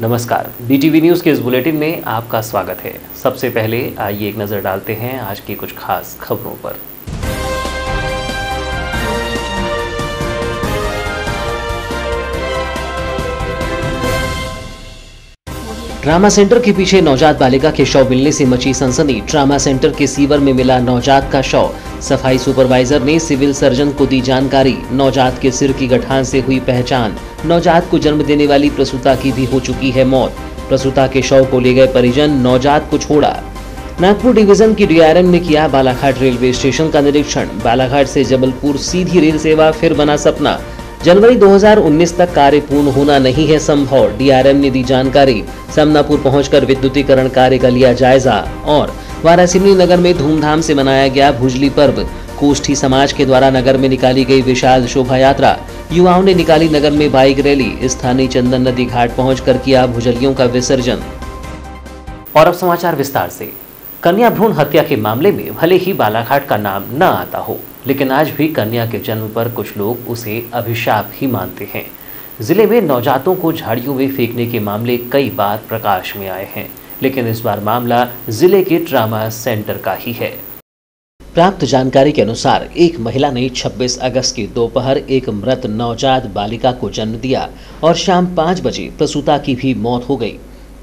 नमस्कार, BTV news के इस बुलेटिन में आपका स्वागत है। सबसे पहले आइए एक नज़र डालते हैं आज की कुछ खास खबरों पर। ट्रामा सेंटर के पीछे नवजात बालिका के शव मिलने से मची सनसनी। ट्रामा सेंटर के सीवर में मिला नवजात का शव। सफाई सुपरवाइजर ने सिविल सर्जन को दी जानकारी। नवजात के सिर की गठान से हुई पहचान। नवजात को जन्म देने वाली प्रसूता की भी हो चुकी है मौत। प्रसूता के शव को ले गए परिजन, नवजात को छोड़ा। नागपुर डिवीजन की डीआरएम ने किया बालाघाट रेलवे स्टेशन का निरीक्षण। बालाघाट से जबलपुर सीधी रेल सेवा फिर बना सपना। जनवरी 2019 तक कार्य पूर्ण होना नहीं है संभव, डीआरएम ने दी जानकारी। समनापुर पहुंचकर विद्युतीकरण कार्य का लिया जायजा। और वारासिमनी नगर में धूमधाम से मनाया गया भुजली पर्व। कोष्ठी समाज के द्वारा नगर में निकाली गई विशाल शोभा यात्रा। युवाओं ने निकाली नगर में बाइक रैली। स्थानीय चंदन नदी घाट पहुंचकर किया भुजलियों का विसर्जन। और अब समाचार विस्तार से। कन्या भ्रूण हत्या के मामले में भले ही बालाघाट का नाम न आता हो, लेकिन आज भी कन्या के जन्म पर कुछ लोग उसे अभिशाप ही मानते हैं। जिले में नवजातों को झाड़ियों में फेंकने के मामले कई बार प्रकाश में आए हैं, लेकिन इस बार मामला जिले के ट्रामा सेंटर का ही है। प्राप्त जानकारी के अनुसार एक महिला ने 26 अगस्त की दोपहर एक मृत नवजात बालिका को जन्म दिया और शाम 5 बजे प्रसूता की भी मौत हो गई।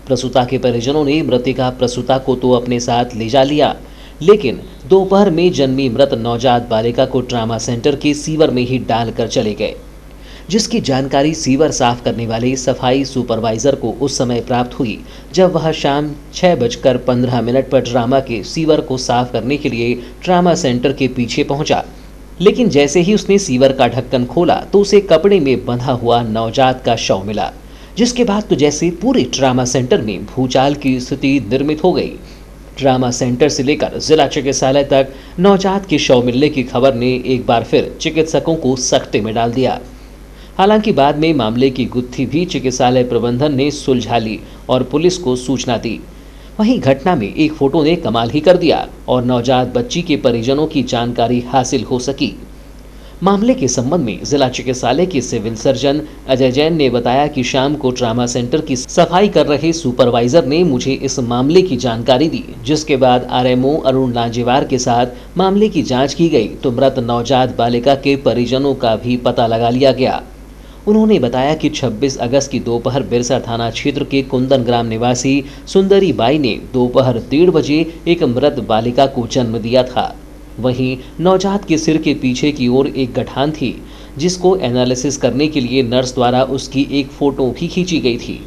प्रसूता के परिजनों ने मृतिका प्रसूता को तो अपने साथ ले जा लिया, लेकिन दोपहर में जन्मी मृत नवजात बालिका को ट्रामा सेंटर के सीवर में ही डालकर चले गए, जिसकी जानकारी सीवर साफ करने वाले सफाई सुपरवाइजर को उस समय प्राप्त हुई जब वह शाम 6:15 पर ट्रामा के सीवर को साफ करने के लिए ट्रामा सेंटर के पीछे पहुंचा। लेकिन जैसे ही उसने सीवर का ढक्कन खोला तो उसे कपड़े में बंधा हुआ नवजात का शव मिला, जिसके बाद तो जैसे पूरे ट्रामा सेंटर में भूचाल की स्थिति निर्मित हो गई। ट्रामा सेंटर से लेकर जिला चिकित्सालय तक नवजात के शव मिलने की खबर ने एक बार फिर चिकित्सकों को सख्ते में डाल दिया। हालांकि बाद में मामले की गुत्थी भी चिकित्सालय प्रबंधन ने सुलझा ली और पुलिस को सूचना दी। वहीं घटना में एक फोटो ने कमाल ही कर दिया और नवजात बच्ची के परिजनों की जानकारी हासिल हो सकी। मामले के संबंध में जिला चिकित्सालय के सिविल सर्जन अजय जैन ने बताया कि शाम को ट्रामा सेंटर की सफाई कर रहे सुपरवाइजर ने मुझे इस मामले की जानकारी दी, जिसके बाद आरएमओ अरुण लांजेवार के साथ मामले की जांच की गई तो मृत नवजात बालिका के परिजनों का भी पता लगा लिया गया। उन्होंने बताया कि 26 अगस्त की दोपहर बिरसा थाना क्षेत्र के कुंदन ग्राम निवासी सुंदरी बाई ने दोपहर 1:30 बजे एक मृत बालिका को जन्म दिया था। वहीं नवजात के सिर के पीछे की ओर एक गठान थी, जिसको एनालिसिस करने के लिए नर्स द्वारा उसकी एक फोटो भी खींची गई थी।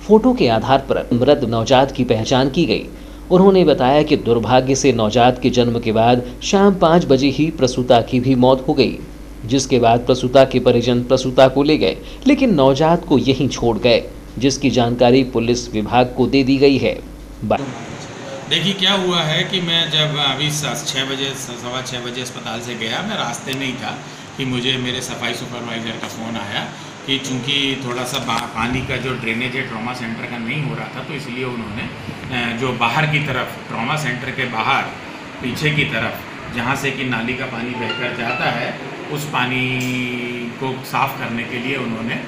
फोटो के आधार पर मृत नवजात की पहचान की गई। उन्होंने बताया कि दुर्भाग्य से नवजात के जन्म के बाद शाम 5 बजे ही प्रसूता की भी मौत हो गई, जिसके बाद प्रसूता के परिजन प्रसूता को ले गए, लेकिन नवजात को यहीं छोड़ गए, जिसकी जानकारी पुलिस विभाग को दे दी गई है। देखिए क्या हुआ है कि मैं जब अभी 6 बजे 6:15 बजे अस्पताल से गया, मैं रास्ते में ही था कि मुझे मेरे सफाई सुपरवाइज़र का फ़ोन आया कि चूंकि थोड़ा सा पानी का जो ड्रेनेज है ट्रॉमा सेंटर का नहीं हो रहा था, तो इसलिए उन्होंने जो बाहर की तरफ ट्रॉमा सेंटर के बाहर पीछे की तरफ जहाँ से कि नाली का पानी बहकर जाता है, उस पानी को साफ़ करने के लिए उन्होंने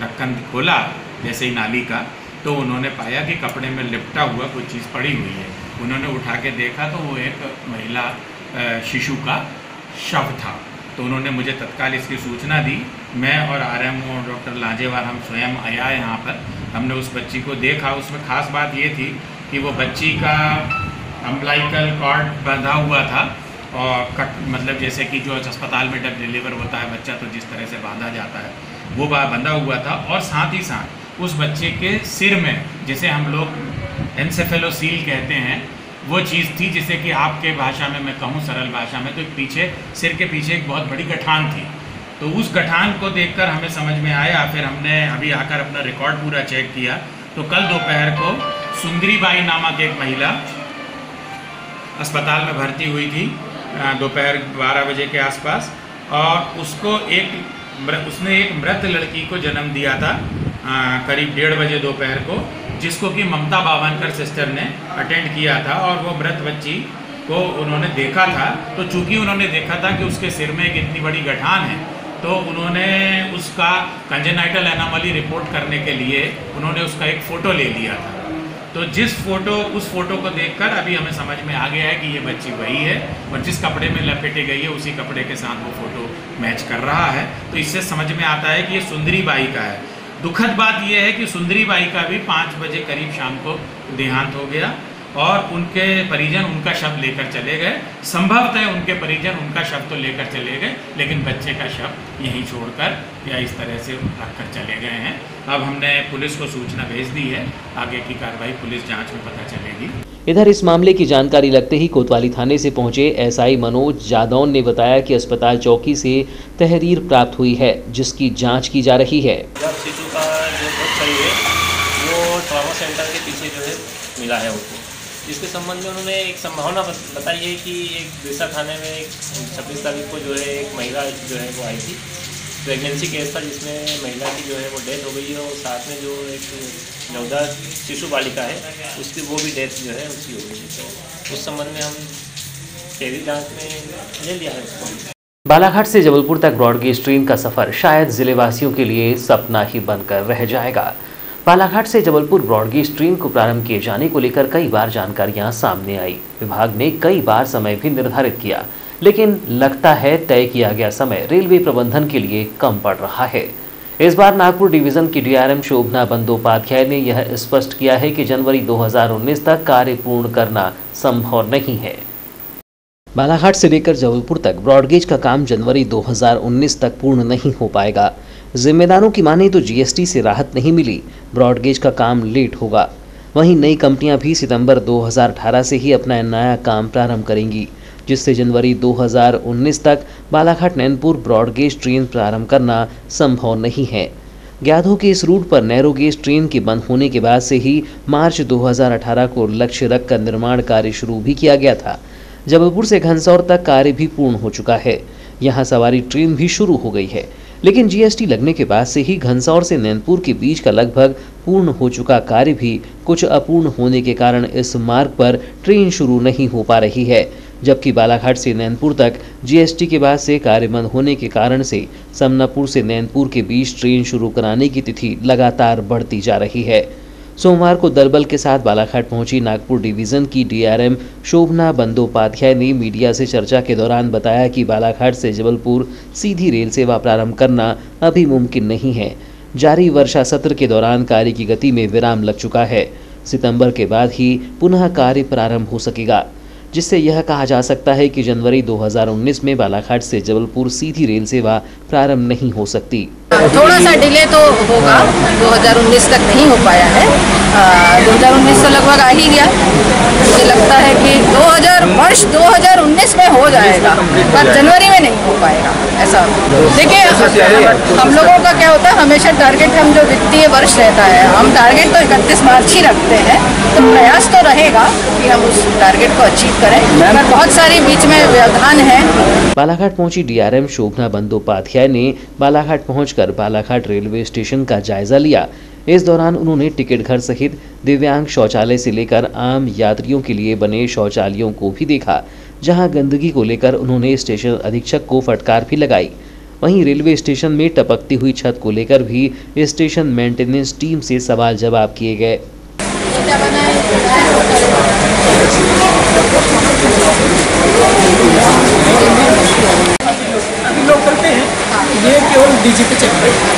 ढक्कन खोला जैसे ही नाली का, तो उन्होंने पाया कि कपड़े में लिपटा हुआ कुछ चीज़ पड़ी हुई है। उन्होंने उठा के देखा तो वो एक महिला शिशु का शव था। तो उन्होंने मुझे तत्काल इसकी सूचना दी। मैं और आरएमओ डॉक्टर लांजेवार हम स्वयं आया यहाँ पर। हमने उस बच्ची को देखा। उसमें ख़ास बात ये थी कि वो बच्ची का अम्बिलाइकल कॉर्ड बंधा हुआ था और मतलब जैसे कि जो अस्पताल में जब डिलीवर होता है बच्चा तो जिस तरह से बांधा जाता है वो बंधा हुआ था। और साथ ही साथ उस बच्चे के सिर में, जिसे हम लोग एन्सेफेलोसील कहते हैं, वो चीज़ थी जिसे कि आपके भाषा में मैं कहूँ सरल भाषा में तो एक पीछे सिर के पीछे एक बहुत बड़ी गठान थी। तो उस गठान को देखकर हमें समझ में आया। फिर हमने अभी आकर अपना रिकॉर्ड पूरा चेक किया तो कल दोपहर को सुंदरी बाई नामक एक महिला अस्पताल में भर्ती हुई थी दोपहर 12 बजे के आसपास, और उसने एक मृत लड़की को जन्म दिया था करीब 1:30 बजे दोपहर को, जिसको कि ममता बावनकर सिस्टर ने अटेंड किया था। और वो मृत बच्ची को उन्होंने देखा था। तो चूंकि उन्होंने देखा था कि उसके सिर में एक इतनी बड़ी गठान है, तो उन्होंने उसका कंजेनाइटल एनोमली रिपोर्ट करने के लिए उन्होंने उसका एक फ़ोटो ले लिया था। तो उस फोटो को देखकर अभी हमें समझ में आ गया है कि ये बच्ची वही है और जिस कपड़े में लपेटी गई है उसी कपड़े के साथ वो फ़ोटो मैच कर रहा है। तो इससे समझ में आता है कि ये सुंदरी बाई का है। दुखद बात यह है कि सुंदरी बाई का भी 5 बजे करीब शाम को देहांत हो गया और उनके परिजन उनका शव लेकर चले गए। संभवतः उनके परिजन उनका शव तो लेकर चले गए, लेकिन बच्चे का शव यहीं छोड़कर या इस तरह से रखकर चले गए हैं। अब हमने पुलिस को सूचना भेज दी है, आगे की कार्रवाई पुलिस जांच में पता चलेगी। इधर इस मामले की जानकारी लगते ही कोतवाली थाने से पहुंचे एसआई मनोज जादौन ने बताया कि अस्पताल चौकी से तहरीर प्राप्त हुई है, जिसकी जांच की जा रही है। शिशु का जो बच्चा है वो ट्रॉमा सेंटर के पीछे जो है मिला है उनको, जिसके संबंध में उन्होंने एक संभावना बताई है कि एक बिरसा थाने में 26 तारीख को जो है एक महिला जो है वो आई थी, प्रेगनेंसी केस था जिसमें महिला की जो है वो डेथ हो गई है और साथ में जो एक नवजात शिशु बालिका है उसकी वो भी डेथ जो है उसकी हो गई है। तो उस संबंध में हम तहरीर जांच में ले लिया है उसको। बालाघाट से जबलपुर तक ब्रॉडगेज ट्रेन का सफर शायद जिलेवासियों के लिए सपना ही बनकर रह जाएगा। बालाघाट से जबलपुर ब्रॉडगेज ट्रेन को प्रारंभ किए जाने को लेकर कई बार जानकारियां सामने आई। विभाग ने कई बार समय भी निर्धारित किया, लेकिन लगता है तय किया गया समय रेलवे प्रबंधन के लिए कम पड़ रहा है। इस बार नागपुर डिवीजन की डीआरएम शोभना बंदोपाध्याय ने यह स्पष्ट किया है कि जनवरी 2019 तक कार्य पूर्ण करना संभव नहीं है। बालाघाट से लेकर जबलपुर तक ब्रॉडगेज का काम जनवरी 2019 तक पूर्ण नहीं हो पाएगा। जिम्मेदारों की माने तो जीएसटी से राहत नहीं मिली, ब्रॉडगेज का काम लेट होगा। वहीं नई कंपनियां भी सितंबर 2018 से ही अपना नया काम प्रारंभ करेंगी, जिससे जनवरी 2019 तक बालाघाट नैनपुर ब्रॉडगेज ट्रेन प्रारंभ करना संभव नहीं है। ज्ञात हो कि इस रूट पर नैरोगेज ट्रेन के बंद होने के बाद से ही मार्च 2018 को लक्ष्य रखकर निर्माण कार्य शुरू भी किया गया था। जबलपुर से घनसौर तक कार्य भी पूर्ण हो चुका है। यहाँ सवारी ट्रेन भी शुरू हो गई है, लेकिन जीएसटी लगने के बाद से ही घनसौर से नैनपुर के बीच का लगभग पूर्ण हो चुका कार्य भी कुछ अपूर्ण होने के कारण इस मार्ग पर ट्रेन शुरू नहीं हो पा रही है। जबकि बालाघाट से नैनपुर तक जीएसटी के बाद से कार्य बंद होने के कारण से समनापुर से नैनपुर के बीच ट्रेन शुरू कराने की तिथि लगातार बढ़ती जा रही है। सोमवार को दलबल के साथ बालाघाट पहुंची नागपुर डिवीजन की डीआरएम शोभना बंदोपाध्याय ने मीडिया से चर्चा के दौरान बताया कि बालाघाट से जबलपुर सीधी रेल सेवा प्रारंभ करना अभी मुमकिन नहीं है। जारी वर्षा सत्र के दौरान कार्य की गति में विराम लग चुका है। सितंबर के बाद ही पुनः कार्य प्रारंभ हो सकेगा, जिससे यह कहा जा सकता है कि जनवरी 2019 में बालाघाट से जबलपुर सीधी रेल सेवा प्रारंभ नहीं हो सकती। थोड़ा सा डिले तो होगा, 2019 तक नहीं हो पाया है। 2019 तो लगभग आ ही गया। मुझे लगता है कि 2019 में हो जाएगा, पर जनवरी में नहीं हो पाएगा। ऐसा देखिए, हम लोगों का क्या होता है, हमेशा टारगेट हम जो वित्तीय वर्ष रहता है, हम टारगेट तो 31 मार्च ही रखते हैं। तो प्रयास तो रहेगा कि हम उस टारगेट को अचीव करें, पर बहुत सारी बीच में व्यवधान है। बालाघाट पहुंची डीआरएम शोभना बंदोपाध्याय ने बालाघाट पहुंचकर बालाघाट रेलवे स्टेशन का जायजा लिया। इस दौरान उन्होंने टिकट घर सहित दिव्यांग शौचालय से लेकर आम यात्रियों के लिए बने शौचालयों को भी देखा, जहां गंदगी को लेकर उन्होंने स्टेशन अधीक्षक को फटकार भी लगाई। वहीं रेलवे स्टेशन में टपकती हुई छत को लेकर भी स्टेशन मेंटेनेंस टीम से सवाल जवाब किए गए। लोग करते हैं, ये केवल डीजी पे चलते हैं।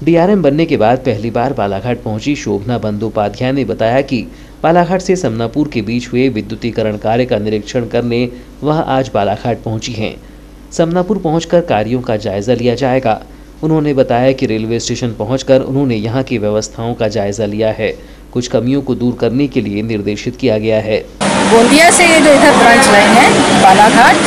डीआरएम बनने के बाद पहली बार बालाघाट पहुंची शोभना बंदोपाध्याय ने बताया कि बालाघाट से समनापुर के बीच हुए विद्युतीकरण कार्य का निरीक्षण करने वह आज बालाघाट पहुंची हैं। समनापुर पहुंचकर कार्यों का जायजा लिया जाएगा। उन्होंने बताया कि रेलवे स्टेशन पहुंचकर उन्होंने यहां की व्यवस्थाओं का जायजा लिया है। कुछ कमियों को दूर करने के लिए निर्देशित किया गया है। गोंदिया से ये जो इधर ब्रांच लाइन है बालाघाट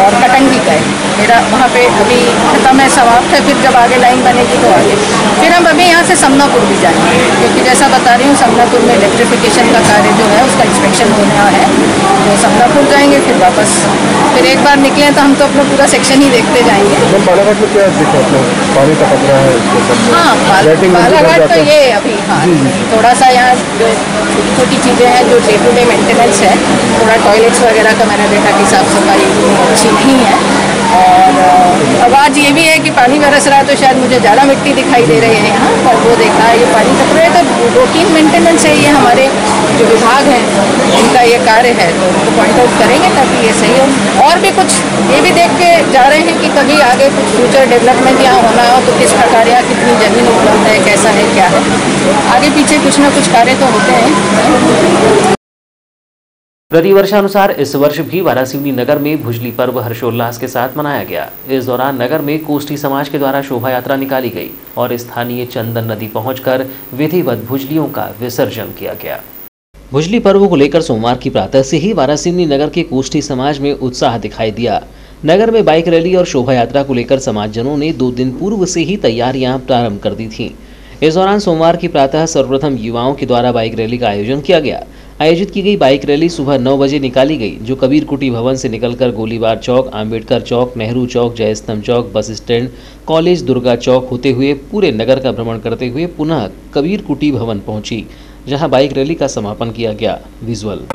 और कटंगी का है मेरा, वहाँ पे अभी खत्म है, समाप्त है। फिर जब आगे लाइन बनेगी तो आगे फिर हम अभी यहाँ से समनापुर भी जाएंगे, क्योंकि जैसा बता रही हूँ समनापुर में इलेक्ट्रिफिकेशन का कार्य जो है उसका इंस्पेक्शन होना है, तो समनापुर जाएंगे फिर वापस। फिर एक बार निकले तो हम तो अपना पूरा सेक्शन ही देखते जाएंगे। बालाघाट में क्या दिक्कत है? पानी का खतरा है? हाँ बालाघाट तो ये अभी हाँ थोड़ा सा यहाँ जो छोटी छोटी चीज़ें हैं जो डे टू डे मेंटेनेंस है, थोड़ा टॉयलेट्स वगैरह का मैंने देखा कि साफ़ सफाई अच्छी नहीं है। और अब आज ये भी है कि पानी बरस रहा है तो शायद मुझे ज़्यादा मिट्टी दिखाई दे रही है यहाँ पर, वो देखा है ये पानी का पूरा तो रूटीन मेंटेनेंस है, ये हमारे जो विभाग हैं जिनका ये कार्य है तो उनको पॉइंट आउट करेंगे ताकि ये सही हो। और भी कुछ ये भी देख के जा रहे हैं कि कभी आगे कुछ फ्यूचर डेवलपमेंट यहाँ होना हो तो किस प्रकार यहाँ कितनी ज़मीन उपलब्ध है, कैसा है, क्या है, आगे पीछे कुछ ना कुछ कार्य तो होते हैं। प्रतिवर्षानुसार इस वर्ष भी वारासिवनी नगर में भुजली पर्व हर्षोल्लास के साथ मनाया गया। इस दौरान नगर में कोष्ठी समाज के द्वारा शोभा यात्रा निकाली गई और स्थानीय चंदन नदी पहुंचकर विधिवत भुजलियों का विसर्जन किया गया। भुजली पर्व को लेकर सोमवार की प्रातः से ही वारासिवनी नगर के कोष्ठी समाज में उत्साह दिखाई दिया। नगर में बाइक रैली और शोभा यात्रा को लेकर समाजजनों ने 2 दिन पूर्व से ही तैयारियां प्रारंभ कर दी थीं। इस दौरान सोमवार की प्रातः सर्वप्रथम युवाओं के द्वारा बाइक रैली का आयोजन किया गया। आयोजित की गई बाइक रैली सुबह 9 बजे निकाली गई, जो कबीर कुटी भवन से निकलकर गोलीबार चौक, आम्बेडकर चौक, नेहरू चौक, जयस्तंभ चौक, bus stand, college, Durga Chowk होते हुए पूरे नगर का भ्रमण करते हुए पुनः कबीर कुटी भवन पहुंची, जहां बाइक रैली का समापन किया गया। विजुअल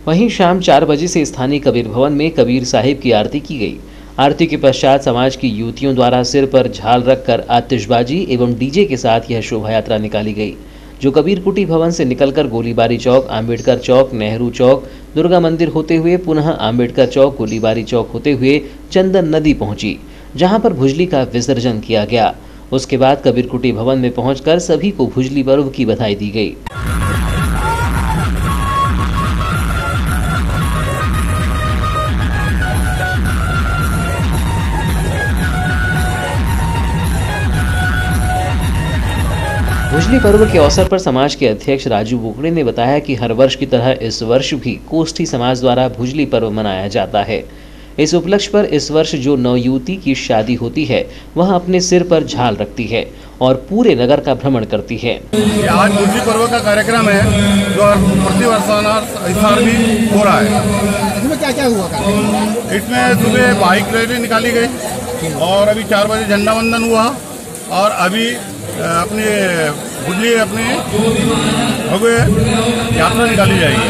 वहीं शाम 4 बजे से स्थानीय कबीर भवन में कबीर साहिब की आरती की गई। आरती के पश्चात समाज की युवतियों द्वारा सिर पर झाल रखकर आतिशबाजी एवं डीजे के साथ यह शोभा यात्रा निकाली गई, जो कबीर कुटी भवन से निकलकर गोलीबारी चौक, आम्बेडकर चौक, नेहरू चौक, दुर्गा मंदिर होते हुए पुनः आम्बेडकर चौक, गोलीबारी चौक होते हुए चंदन नदी पहुंची, जहां पर भुजली का विसर्जन किया गया। उसके बाद कबीर कुटी भवन में पहुंचकर सभी को भुजली पर्व की बधाई दी गई। भुजली पर्व के अवसर पर समाज के अध्यक्ष राजू बोकड़े ने बताया कि हर वर्ष की तरह इस वर्ष भी कोष्ठी समाज द्वारा भुजली पर्व मनाया जाता है। इस उपलक्ष्य पर इस वर्ष जो नवयुवती की शादी होती है वह अपने सिर पर झाल रखती है और पूरे नगर का भ्रमण करती है। आज भुजली पर्व का कार्यक्रम है जो प्रतिवर्षानुसार इस साल भी हो रहा है। इसमें क्या क्या हुआ? इसमें सुबह बाइक रैली निकाली गई और अभी 4 बजे झंडा वंदन हुआ और अभी अपने भुजली अपने भव्य यात्रा निकाली जाएगी।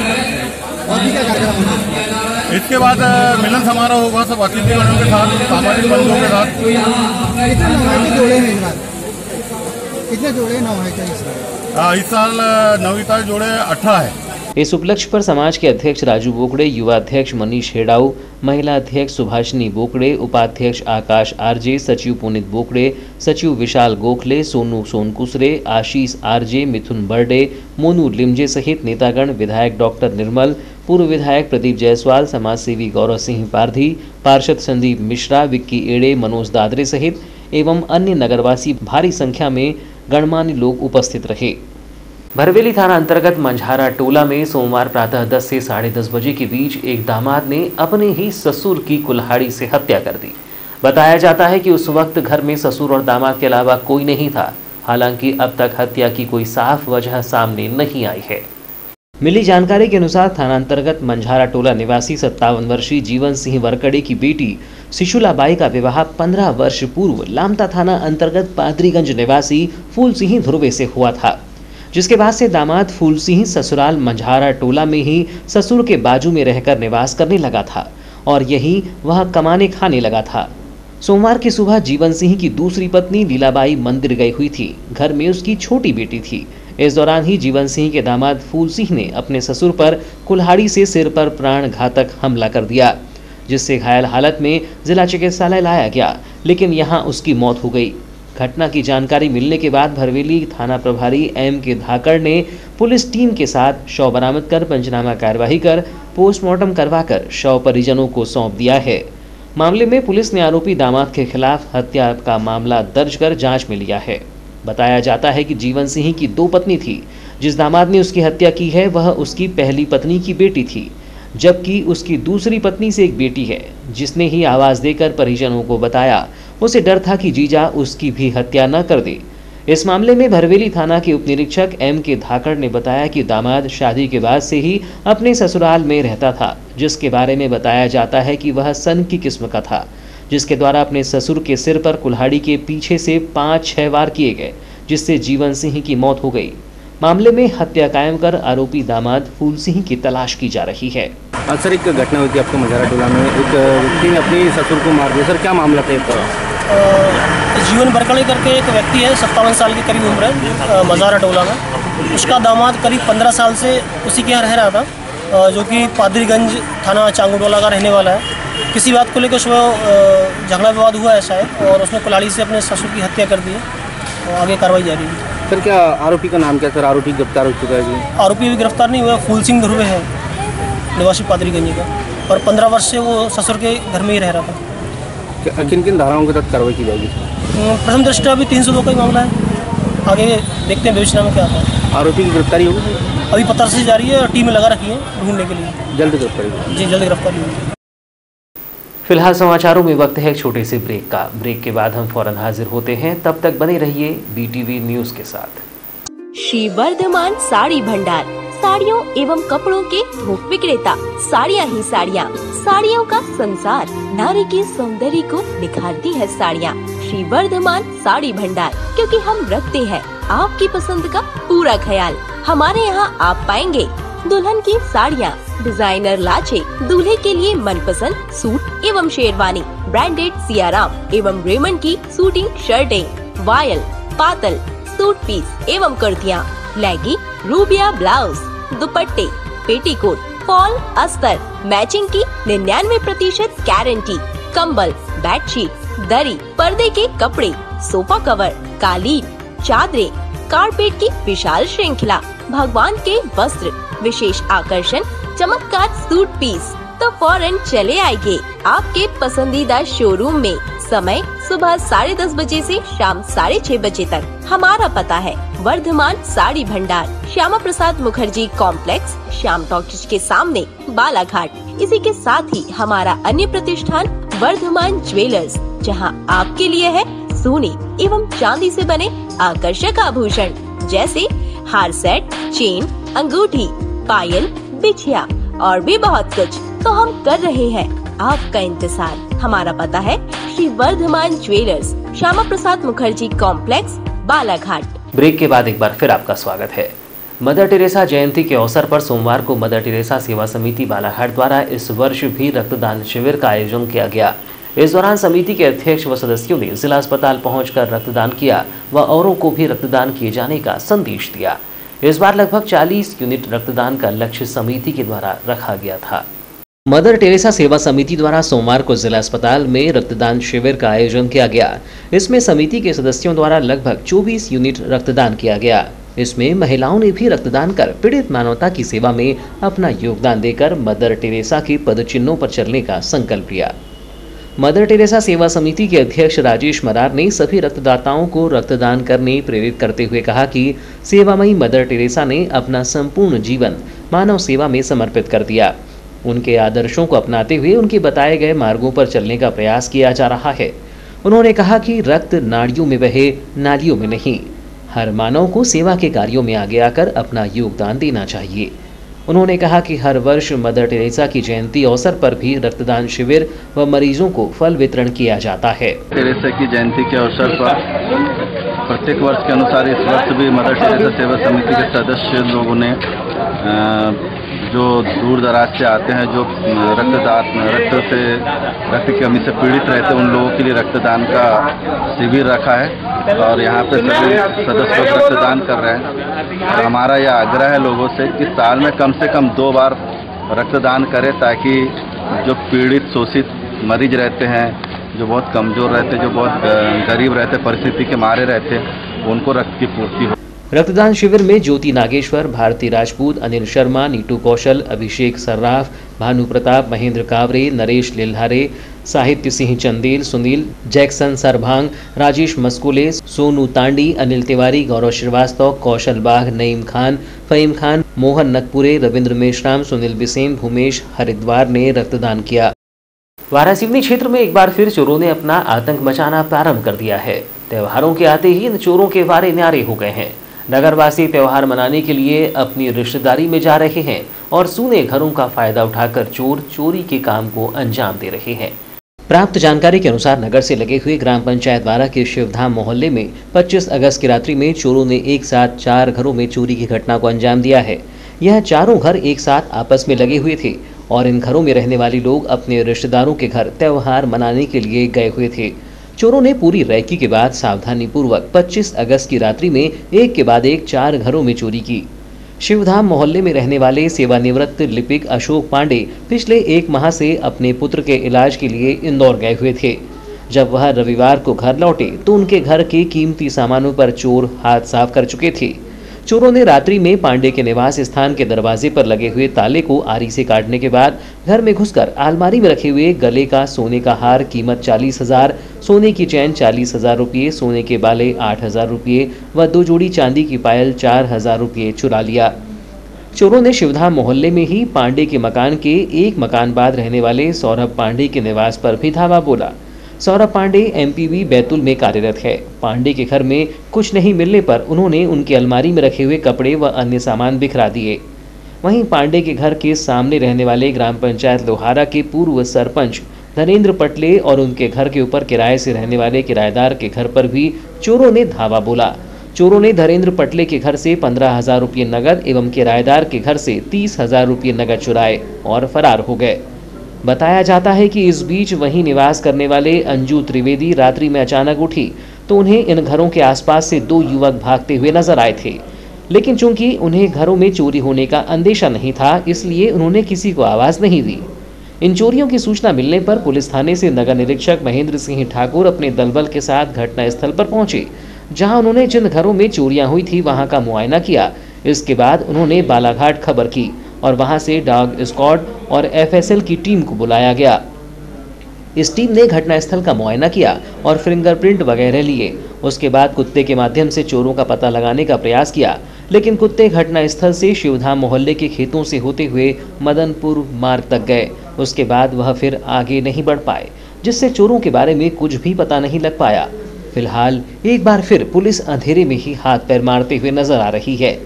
और भी क्या कार्यक्रम होंगे? इसके बाद मिलन समारोह होगा सब अतिथिगणों के साथ, सामाजिक बंधुओं के साथ। कितने नौवाई के जोड़े हैं इस बार? कितने जोड़े नौवाई के इस साल नौवीं जोड़े 18 है। इस उपलक्ष्य पर समाज के अध्यक्ष राजू बोकड़े, युवा अध्यक्ष मनीष हेड़ाऊ, महिला अध्यक्ष सुभाषिनी बोकड़े, उपाध्यक्ष आकाश आरजे, सचिव पुनीत बोकड़े, सचिव विशाल गोखले, सोनू सोनकुसरे, आशीष आरजे, मिथुन बर्डे, मोनू लिमजे सहित नेतागण, विधायक डॉक्टर निर्मल, पूर्व विधायक प्रदीप जायसवाल, समाजसेवी गौरव सिंह पारधी, पार्षद संदीप मिश्रा, विक्की एड़े, मनोज दादरे सहित एवं अन्य नगरवासी भारी संख्या में गणमान्य लोग उपस्थित रहे। भरवेली थाना अंतर्गत मंझारा टोला में सोमवार प्रातः 10 से 10:30 बजे के बीच एक दामाद ने अपने ही ससुर की कुल्हाड़ी से हत्या कर दी। बताया जाता है कि उस वक्त घर में ससुर और दामाद के अलावा कोई नहीं था। हालांकि अब तक हत्या की कोई साफ वजह सामने नहीं आई है। मिली जानकारी के अनुसार थाना अंतर्गत मंझारा टोला निवासी 57 वर्षीय जीवन सिंह वरकड़े की बेटी शिशुला बाई का विवाह 15 वर्ष पूर्व लामता थाना अंतर्गत पादरीगंज निवासी फूल सिंह ध्रुवे से हुआ था, जिसके बाद से दामाद फूल सिंह ससुराल मंझारा टोला में ही ससुर के बाजू में रहकर निवास करने लगा था और यही वह कमाने खाने लगा था। सोमवार की सुबह जीवन सिंह की दूसरी पत्नी लीलाबाई मंदिर गई हुई थी। घर में उसकी छोटी बेटी थी। इस दौरान ही जीवन सिंह के दामाद फूल सिंह ने अपने ससुर पर कुल्हाड़ी से सिर पर प्राण घातक हमला कर दिया, जिससे घायल हालत में जिला चिकित्सालय लाया गया, लेकिन यहां उसकी मौत हो गई। घटना की जानकारी मिलने के बाद भरवेली थाना प्रभारी एम के धाकड़ ने पुलिस टीम के साथ शव बरामद कर पंचनामा कार्यवाही कर पोस्टमार्टम करवाकर शव परिजनों को सौंप दिया है। मामले में पुलिस ने आरोपी दामाद के खिलाफ हत्या का मामला दर्ज कर जांच में लिया है। बताया जाता है कि जीवन सिंह की 2 पत्नी थी। जिस दामाद ने उसकी हत्या की है वह उसकी पहली पत्नी की बेटी थी, जबकि उसकी दूसरी पत्नी से एक बेटी है, जिसने ही आवाज देकर परिजनों को बताया। उसे डर था कि जीजा उसकी भी हत्या न कर दे। इस मामले में भरवेली थाना के उप निरीक्षक M.K. धाकड़ ने बताया कि दामाद शादी के बाद से ही अपने ससुराल में रहता था, जिसके बारे में बताया जाता है कि वह सन की किस्म का था, जिसके द्वारा अपने ससुर के सिर पर कुल्हाड़ी के पीछे से 5-6 वार किए गए, जिससे जीवन सिंह की मौत हो गई। मामले में हत्या कायम कर आरोपी दामाद फूल सिंह की तलाश की जा रही है। सर, एक घटना हुई थी आपको मजारा टोला में, एक व्यक्ति ने अपनी ससुर को मार दिया। सर, क्या मामला था? जीवन बरकड़े करके एक व्यक्ति है, 57 साल की करीब उम्र है, मजारा टोला में। उसका दामाद करीब 15 साल से उसी के यहाँ रह रहा था, जो कि पादरीगंज थाना चांगुटोला का रहने वाला है। किसी बात को लेकर उसमें झगड़ा विवाद हुआ ऐसा है, और उसने कुल्हाड़ी से अपने ससुर की हत्या कर दी है, और आगे कार्रवाई जारी है। सर, क्या आरोपी का नाम क्या? सर, आरोपी गिरफ्तार हो चुका है? आरोपी भी गिरफ्तार नहीं हुआ। फूल सिंह ध्रुवे है, निवासी पादरीगंज का, और 15 वर्ष से वो ससुर के घर में ही रह रहा था। किन किन धाराओं के तहत कार्रवाई की जाएगी? प्रथम दृष्टया अभी 302 का ही मामला है, आगे देखते हैं भविष्य में क्या आता है। आरोपी की गिरफ्तारी होगी? अभी पतारासी जारी है, टीम लगा रखी है ढूंढने के लिए। जल्द गिरफ्तारी? जी, जल्द गिरफ्तारी होगी। फिलहाल समाचारों में वक्त है एक छोटे से ब्रेक का। ब्रेक के बाद हम फौरन हाजिर होते हैं, तब तक बने रहिए BTV न्यूज के साथ। श्री वर्धमान साड़ी भंडार, साड़ियों एवं कपड़ों के थोक विक्रेता। साड़ियाँ ही साड़ियाँ, साड़ियों का संसार। नारी के सौंदर्य को निखारती है साड़ियाँ। श्री वर्धमान साड़ी भंडार, क्योंकि हम रखते हैं आपकी पसंद का पूरा ख्याल। हमारे यहाँ आप पाएंगे दुल्हन की साड़ियाँ, डिजाइनर लाचे, दूल्हे के लिए मनपसंद सूट एवं शेरवानी, ब्रांडेड सियाराम एवं रेमंड की सूटिंग शर्टें, वायल, पातल, सूट पीस एवं कुर्तियाँ, लेगी, रूबिया ब्लाउज, दुपट्टे, पेटीकोट, फॉल, अस्तर, मैचिंग की 99% गारंटी, कंबल, बेडशीट, दरी, पर्दे के कपड़े, सोफा कवर, कालीन, चादरें, कारपेट की विशाल श्रृंखला, भगवान के वस्त्र, विशेष आकर्षण, चमकदार सूट पीस। तो फौरन चले आइए आपके पसंदीदा शोरूम में। समय सुबह 10:30 बजे से शाम 6:30 बजे तक। हमारा पता है वर्धमान साड़ी भंडार, श्यामा प्रसाद मुखर्जी कॉम्प्लेक्स, श्याम टॉकीज के सामने, बालाघाट। इसी के साथ ही हमारा अन्य प्रतिष्ठान वर्धमान ज्वेलर्स, जहां आपके लिए है सोने एवं चांदी से बने आकर्षक आभूषण, जैसे हार सेट, चेन, अंगूठी, पायल, बिछिया और भी बहुत कुछ। तो हम कर रहे हैं आपका इंतजार। हमारा पता है Shri Varthaman jewellers, Shyama Prasad Mukherjee complex, Balaghat. Break के बाद एक बार फिर आपका स्वागत है। मदर टेरेसा जयंती के अवसर पर सोमवार को मदर टेरेसा सेवा समिति बालाघाट द्वारा इस वर्ष भी रक्तदान शिविर का आयोजन किया गया। इस दौरान समिति के अध्यक्ष व सदस्यों ने जिला अस्पताल पहुंचकर रक्तदान किया व औरों को भी रक्तदान किए जाने का संदेश दिया। इस बार लगभग 40 यूनिट रक्तदान का लक्ष्य समिति के द्वारा रखा गया था। मदर टेरेसा सेवा समिति द्वारा सोमवार को जिला अस्पताल में रक्तदान शिविर का आयोजन किया गया। इसमें समिति के सदस्यों द्वारा लगभग 24 यूनिट रक्तदान किया गया। इसमें महिलाओं ने भी रक्तदान कर पीड़ित मानवता की सेवा में अपना योगदान देकर मदर टेरेसा के पदचिन्हों पर चलने का संकल्प लिया। मदर टेरेसा सेवा समिति के अध्यक्ष राजेश मरार ने सभी रक्तदाताओं को रक्तदान करने प्रेरित करते हुए कहा कि सेवामयी मदर टेरेसा ने अपना संपूर्ण जीवन मानव सेवा में समर्पित कर दिया। उनके आदर्शों को अपनाते हुए उनके बताए गए मार्गों पर चलने का प्रयास किया जा रहा है। उन्होंने कहा कि रक्त नाड़ियों में बहे, नालियों में नहीं। हर मानव को सेवा के कार्यों में आगे आकर अपना योगदान देना चाहिए। उन्होंने कहा कि हर वर्ष मदर टेरेसा की जयंती अवसर पर भी रक्तदान शिविर व मरीजों को फल वितरण किया जाता है। टेरेसा की जयंती के अवसर पर प्रत्येक वर्ष के अनुसार इस वर्ष भी मदर टेरेसा सेवा समिति के सदस्य लोगों ने जो दूर दराज से आते हैं, जो रक्त की कमी से पीड़ित रहते हैं, उन लोगों के लिए रक्तदान का शिविर रखा है और यहाँ पे सभी सदस्य लोग रक्तदान कर रहे हैं। और हमारा यह आग्रह है लोगों से कि साल में कम से कम 2 बार रक्तदान करें, ताकि जो पीड़ित शोषित मरीज रहते हैं, जो बहुत कमज़ोर रहते हैं, जो बहुत गरीब रहते, परिस्थिति के मारे रहते, उनको रक्त की पूर्ति हो। रक्तदान शिविर में ज्योति नागेश्वर, भारती राजपूत, अनिल शर्मा, नीटू कौशल, अभिषेक सर्राफ, भानु प्रताप, महेंद्र कावरे, नरेश लिल्हारे, साहित्य सिंह चंदेल, सुनील, जैक्सन सरभांग, राजेश मस्कुले, सोनू तांडी, अनिल तिवारी, गौरव श्रीवास्तव, कौशल बाघ, नईम खान, फहीम खान, मोहन नकपुरे, रविंद्र मेश्राम, सुनील बिसेन, भूमेश हरिद्वार ने रक्तदान किया। वारासिवनी क्षेत्र में एक बार फिर चोरों ने अपना आतंक मचाना प्रारंभ कर दिया है। त्योहारों के आते ही इन चोरों के वारे न्यारे हो गए हैं। नगरवासी त्योहार मनाने के लिए अपनी रिश्तेदारी में जा रहे हैं और सूने घरों का फायदा उठाकर चोर चोरी के काम को अंजाम दे रहे हैं। प्राप्त जानकारी के अनुसार नगर से लगे हुए ग्राम पंचायत वारा के शिवधाम मोहल्ले में 25 अगस्त की रात्रि में चोरों ने एक साथ 4 घरों में चोरी की घटना को अंजाम दिया है। यह चारों घर एक साथ आपस में लगे हुए थे और इन घरों में रहने वाले लोग अपने रिश्तेदारों के घर त्योहार मनाने के लिए गए हुए थे। चोरों ने पूरी रैकी के बाद सावधानी पूर्वक 25 अगस्त की रात्रि में एक के बाद एक 4 घरों में चोरी की। शिवधाम मोहल्ले में रहने वाले सेवानिवृत्त लिपिक अशोक पांडे पिछले 1 माह से अपने पुत्र के इलाज के लिए इंदौर गए हुए थे। जब वह रविवार को घर लौटे तो उनके घर के कीमती सामानों पर चोर हाथ साफ कर चुके थे। चोरों ने रात्रि में पांडे के निवास स्थान के दरवाजे पर लगे हुए ताले को आरी से काटने के बाद घर में घुसकर अलमारी में रखे हुए गले का सोने का हार कीमत 40,000, सोने की चैन 40,000 रुपये, सोने के बाले 8,000 रुपये व 2 जोड़ी चांदी की पायल 4,000 रुपये चुरा लिया। चोरों ने शिवधाम मोहल्ले में ही पांडे के मकान के एक मकान बाद रहने वाले सौरभ पांडे के निवास पर भी धावा बोला। सौरभ पांडे एमपीवी बैतूल में कार्यरत है। पांडे के घर में कुछ नहीं मिलने पर उन्होंने उनकी अलमारी में रखे हुए कपड़े व अन्य सामान बिखरा दिए। वहीं पांडे के घर के सामने रहने वाले ग्राम पंचायत लोहारा के पूर्व सरपंच धनेंद्र पटले और उनके घर के ऊपर किराए से रहने वाले किराएदार के घर पर भी चोरों ने धावा बोला। चोरों ने धनेंद्र पटले के घर से 15,000 रुपये नगद एवं किराएदार के घर से 30,000 रुपये नगद चुराए और फरार हो गए। बताया जाता है कि इस बीच वहीं निवास करने वाले अंजू त्रिवेदी रात्रि में अचानक उठी तो उन्हें इन घरों के आसपास से 2 युवक भागते हुए नजर आए थे, लेकिन चूंकि उन्हें घरों में चोरी होने का अंदेशा नहीं था इसलिए उन्होंने किसी को आवाज नहीं दी। इन चोरियों की सूचना मिलने पर पुलिस थाने से नगर निरीक्षक महेंद्र सिंह ठाकुर अपने दलबल के साथ घटनास्थल पर पहुंचे, जहां उन्होंने जिन घरों में चोरियां हुई थी वहां का मुआयना किया। इसके बाद उन्होंने बालाघाट खबर की और वहां से डॉग स्क्वाड और एफएसएल की टीम को बुलाया गया। इस टीम ने घटनास्थल का मुआयना किया और फिंगरप्रिंट वगैरह लिए। उसके बाद कुत्ते के माध्यम से चोरों का पता लगाने का प्रयास किया, लेकिन कुत्ते घटनास्थल से शिवधाम मोहल्ले के खेतों से होते हुए मदनपुर मार्ग तक गए। उसके बाद वह फिर आगे नहीं बढ़ पाए, जिससे चोरों के बारे में कुछ भी पता नहीं लग पाया। फिलहाल एक बार फिर पुलिस अंधेरे में ही हाथ पैर मारते हुए नजर आ रही है।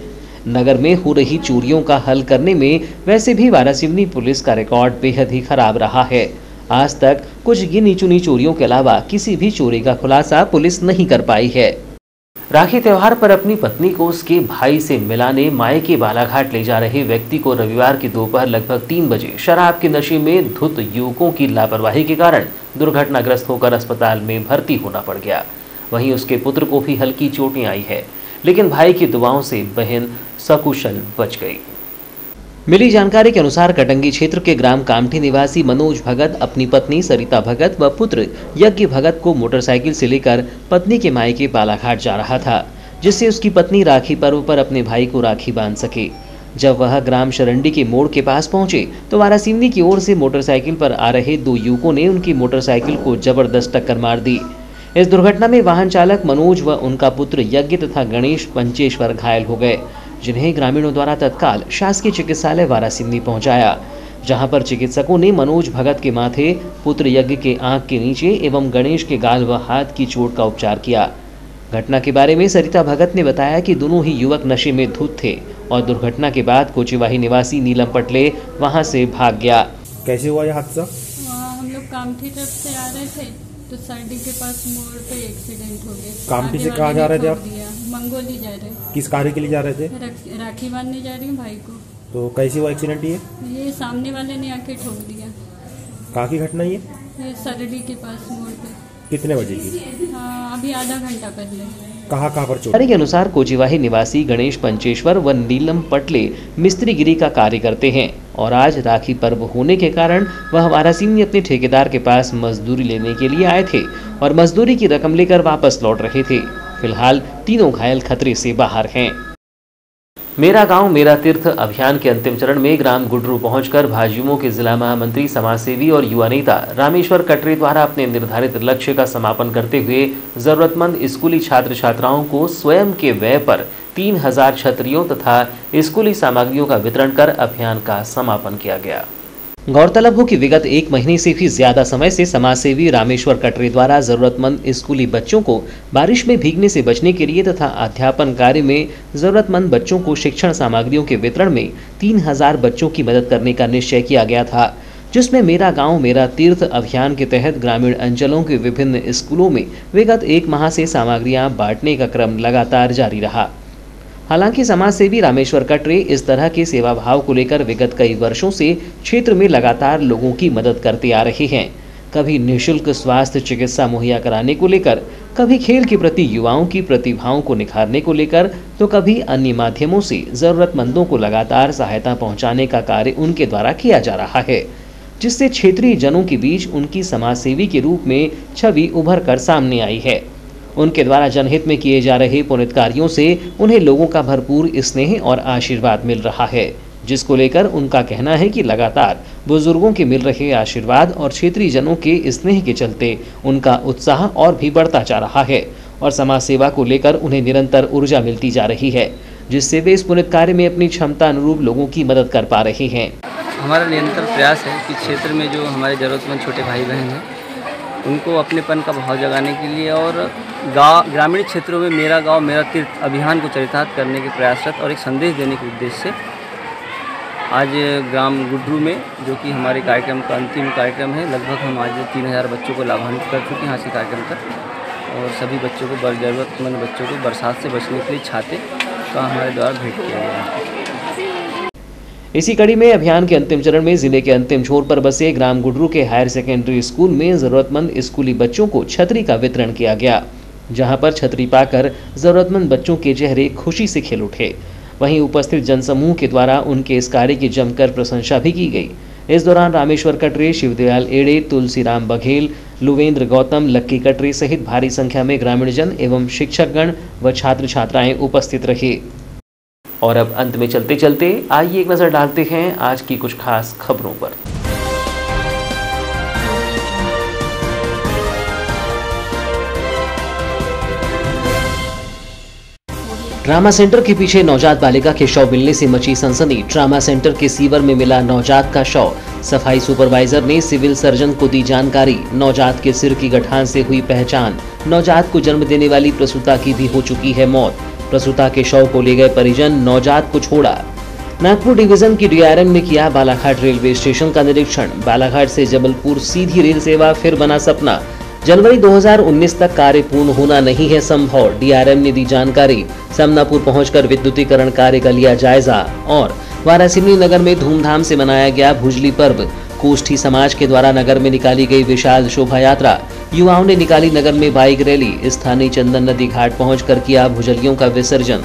नगर में हो रही चोरियों का हल करने में वैसे भी वारासिवनी पुलिस का रिकॉर्ड बेहद ही खराब रहा है। आज तक कुछ गिनी चुनी चोरियों के अलावा किसी भी चोरी का खुलासा पुलिस नहीं कर पाई है। राखी त्योहार पर अपनी पत्नी को उसके भाई से मिलाने मायके बालाघाट ले जा रहे व्यक्ति को रविवार की दोपहर लगभग 3 बजे शराब के नशे में धुत युवकों की लापरवाही के कारण दुर्घटनाग्रस्त होकर अस्पताल में भर्ती होना पड़ गया। वहीं उसके पुत्र को भी हल्की चोटें आई है, लेकिन भाई की दुआओं से बहन सकुशल बच गई। मिली जानकारी के अनुसार कटंगी क्षेत्र के ग्राम कामठी निवासी मनोज भगत अपनी पत्नी सरिता भगत व पुत्र यज्ञ भगत को मोटरसाइकिल से लेकर पत्नी के मायके बालाघाट जा रहा था, जिससे उसकी पत्नी राखी पर्व पर अपने भाई को राखी बांध सके। जब वह ग्राम शरंडी के मोड़ के पास पहुंचे तो वारासिवनी की ओर से मोटरसाइकिल पर आ रहे 2 युवकों ने उनकी मोटरसाइकिल को जबरदस्त टक्कर मार दी। इस दुर्घटना में वाहन चालक मनोज व उनका पुत्र यज्ञ तथा गणेश पंचेश्वर घायल हो गए, जिन्हें ग्रामीणों द्वारा तत्काल शासकीय चिकित्सालय वारासिवनी पहुंचाया, जहां पर चिकित्सकों ने मनोज भगत के माथे, पुत्र यज्ञ के आंख के नीचे एवं गणेश के गाल व हाथ की चोट का उपचार किया। घटना के बारे में सरिता भगत ने बताया कि दोनों ही युवक नशे में धुत थे और दुर्घटना के बाद कोचिवाही निवासी नीलम पटले वहां से भाग गया। कैसे हुआ यह हादसा? हम लोग कामठी तरफ से आ रहे थे तो सरडी के पास मोड़ पे एक्सीडेंट हो गया। कामठी से कहाँ जा रहे थे आप? मंगोली जा रहे। किस कार्य के लिए जा रहे थे? राखी बांधने जा रही हूँ भाई को। तो कैसे हुआ एक्सीडेंट? ये सामने वाले ने आके ठोक दिया। कहाँ की घटना ये सरडी के पास मोड़ पे। कितने बजे की? अभी आधा घंटा पहले। कहाँ पर चोट? के अनुसार कोचिवाही निवासी गणेश पंचेश्वर व नीलम पटले मिस्त्रीगिरी का कार्य करते हैं और आज राखी पर्व होने के कारण वह वारासिवनी अपने ठेकेदार के पास मजदूरी लेने के लिए आए थे और मजदूरी की रकम लेकर वापस लौट रहे थे। फिलहाल तीनों घायल खतरे से बाहर हैं। मेरा गांव मेरा तीर्थ अभियान के अंतिम चरण में ग्राम गुडरू पहुंचकर भाजयुमो के जिला महामंत्री, समाजसेवी और युवा नेता रामेश्वर कटरे द्वारा अपने निर्धारित लक्ष्य का समापन करते हुए जरूरतमंद स्कूली छात्र छात्राओं को स्वयं के व्यय पर 3000 छतरियों तथा स्कूली सामग्रियों का वितरण कर अभियान का समापन किया गया। गौरतलब हो कि विगत 1 महीने से भी ज्यादा समय से समाजसेवी रामेश्वर कटरे द्वारा जरूरतमंद स्कूली बच्चों को बारिश में भीगने से बचने के लिए तथा अध्यापन कार्य में जरूरतमंद बच्चों को शिक्षण सामग्रियों के वितरण में 3000 बच्चों की मदद करने का निश्चय किया गया था, जिसमें मेरा गांव मेरा तीर्थ अभियान के तहत ग्रामीण अंचलों के विभिन्न स्कूलों में विगत 1 माह से सामग्रियां बांटने का क्रम लगातार जारी रहा। हालांकि समाजसेवी रामेश्वर कटरे इस तरह के सेवा भाव को लेकर विगत कई वर्षों से क्षेत्र में लगातार लोगों की मदद करते आ रहे हैं। कभी निःशुल्क स्वास्थ्य चिकित्सा मुहैया कराने को लेकर, कभी खेल के प्रति युवाओं की प्रतिभाओं को निखारने को लेकर, तो कभी अन्य माध्यमों से जरूरतमंदों को लगातार सहायता पहुंचाने का कार्य उनके द्वारा किया जा रहा है, जिससे क्षेत्रीय जनों के बीच उनकी समाजसेवी के रूप में छवि उभर कर सामने आई है। उनके द्वारा जनहित में किए जा रहे पुण्य कार्यों से उन्हें लोगों का भरपूर स्नेह और आशीर्वाद मिल रहा है, जिसको लेकर उनका कहना है कि लगातार बुजुर्गों के मिल रहे आशीर्वाद और क्षेत्रीय जनों के स्नेह के चलते उनका उत्साह और भी बढ़ता जा रहा है और समाज सेवा को लेकर उन्हें निरंतर ऊर्जा मिलती जा रही है, जिससे वे इस पुण्य कार्य में अपनी क्षमता अनुरूप लोगों की मदद कर पा रहे हैं। हमारा निरंतर प्रयास है कि क्षेत्र में जो हमारे जरूरतमंद छोटे भाई बहन हैं उनको अपनेपन का भाव जगाने के लिए और ग्रामीण क्षेत्रों में मेरा गांव मेरा तीर्थ अभियान को चरितार्थ करने के प्रयासरत और एक संदेश देने के उद्देश्य से आज ग्राम गुडरू में, जो कि हमारे कार्यक्रम का अंतिम कार्यक्रम है, लगभग हम आज 3000 बच्चों को लाभान्वित कर चुके हैं आज के कार्यक्रम तक और सभी बच्चों को जरूरतमंद बच्चों को बरसात से बचने के लिए छाते का हमारे द्वारा भेंट किया गया है। इसी कड़ी में अभियान के अंतिम चरण में जिले के अंतिम छोर पर बसे ग्राम गुडरू के हायर सेकेंडरी स्कूल में जरूरतमंद स्कूली बच्चों को छतरी का वितरण किया गया, जहां पर छतरी पाकर जरूरतमंद बच्चों के चेहरे खुशी से खिल उठे। वहीं उपस्थित जनसमूह के द्वारा उनके इस कार्य की जमकर प्रशंसा भी की गई। इस दौरान रामेश्वर कटरे, शिवदयाल एड़े, तुलसीराम बघेल, लुवेंद्र गौतम, लक्की कटरे सहित भारी संख्या में ग्रामीण जन एवं शिक्षकगण व छात्र छात्राएं उपस्थित रहे। और अब अंत में चलते चलते आइए एक नजर डालते हैं आज की कुछ खास खबरों पर। ट्रामा सेंटर के पीछे नवजात बालिका के शव मिलने से मची सनसनी। ट्रामा सेंटर के सीवर में मिला नवजात का शव। सफाई सुपरवाइजर ने सिविल सर्जन को दी जानकारी। नवजात के सिर की गठान से हुई पहचान। नवजात को जन्म देने वाली प्रसूता की भी हो चुकी है मौत। प्रसूता के शव को ले गए परिजन, नवजात को छोड़ा। नागपुर डिवीजन की डीआरएम ने किया बालाघाट रेलवे स्टेशन का निरीक्षण। बालाघाट से जबलपुर सीधी रेल सेवा फिर बना सपना। जनवरी 2019 तक कार्य पूर्ण होना नहीं है संभव, डीआरएम ने दी जानकारी। समनापुर पहुंचकर विद्युतीकरण कार्य का लिया जायजा। और वारासिमनी नगर में धूमधाम से मनाया गया भुजली पर्व। कोष्ठी समाज के द्वारा नगर में निकाली गई विशाल शोभा यात्रा। युवाओं ने निकाली नगर में बाइक रैली। स्थानीय चंदन नदी घाट पहुंचकर किया भुजलियों का विसर्जन।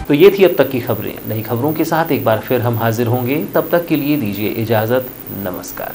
तो ये थी अब तक की खबरें। नई खबरों के साथ एक बार फिर हम हाजिर होंगे, तब तक के लिए दीजिए इजाजत। नमस्कार।